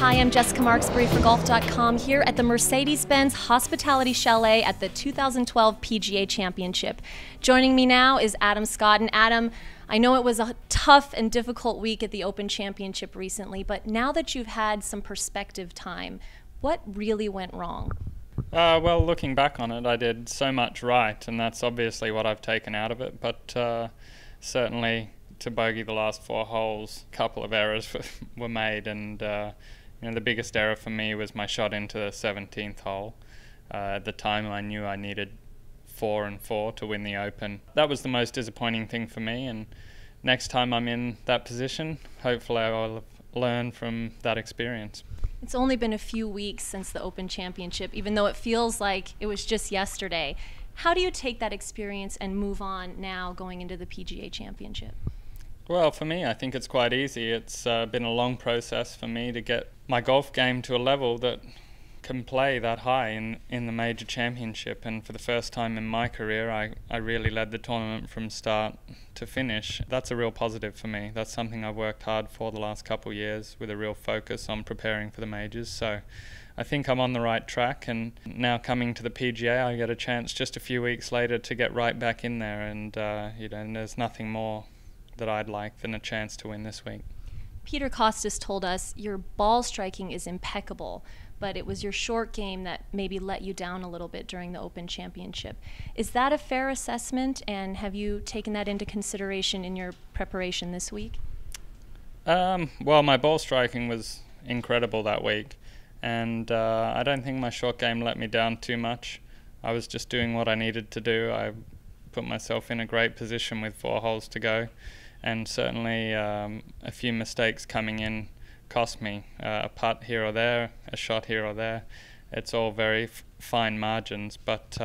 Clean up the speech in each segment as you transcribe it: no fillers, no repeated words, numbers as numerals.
Hi, I'm Jessica Marksbury for Golf.com here at the Mercedes-Benz Hospitality Chalet at the 2012 PGA Championship. Joining me now is Adam Scott. And Adam, I know it was a tough and difficult week at the Open Championship recently, but now that you've had some perspective time, what really went wrong? Well, looking back on it, I did so much right, and that's obviously what I've taken out of it, but certainly to bogey the last 4 holes, a couple of errors were made, and the biggest error for me was my shot into the 17th hole. At the time, I knew I needed 4 and 4 to win the Open. That was the most disappointing thing for me, and next time I'm in that position, hopefully I will learn from that experience. It's only been a few weeks since the Open Championship, even though it feels like it was just yesterday. How do you take that experience and move on now going into the PGA Championship? Well, for me, I think it's quite easy. It's been a long process for me to get my golf game to a level that can play that high in the major championship, and for the first time in my career I really led the tournament from start to finish. That's a real positive for me. That's something I've worked hard for the last couple of years with a real focus on preparing for the majors, so I think I'm on the right track, and now coming to the PGA I get a chance just a few weeks later to get right back in there, and and there's nothing more that I'd like than a chance to win this week. Peter Kostis told us your ball striking is impeccable, but it was your short game that maybe let you down a little bit during the Open Championship. Is that a fair assessment, and have you taken that into consideration in your preparation this week? Well, my ball striking was incredible that week, and I don't think my short game let me down too much. I was just doing what I needed to do. I put myself in a great position with 4 holes to go, and certainly a few mistakes coming in cost me. A putt here or there, a shot here or there. It's all very fine margins, but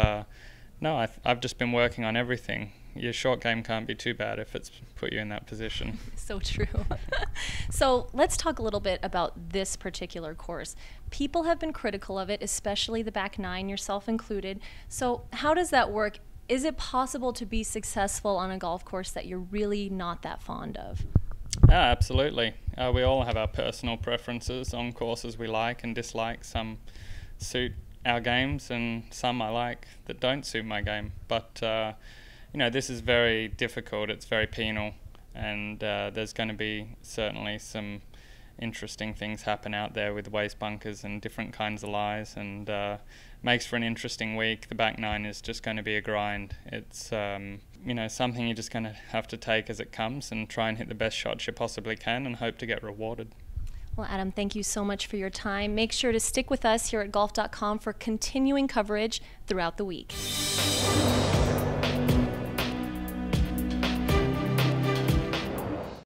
no, I've just been working on everything. Your short game can't be too bad if it's put you in that position. So true. So let's talk a little bit about this particular course. People have been critical of it, especially the back nine, yourself included. So how does that work? Is it possible to be successful on a golf course that you're really not that fond of? Absolutely. We all have our personal preferences on courses we like and dislike. Some suit our games and some I like that don't suit my game. But, this is very difficult. It's very penal, and there's going to be certainly some interesting things happen out there with waste bunkers and different kinds of lies, and makes for an interesting week. The back nine is just going to be a grind. It's something you're just going to have to take as it comes and try and hit the best shots you possibly can and hope to get rewarded. Well, Adam, thank you so much for your time. Make sure to stick with us here at Golf.com for continuing coverage throughout the week.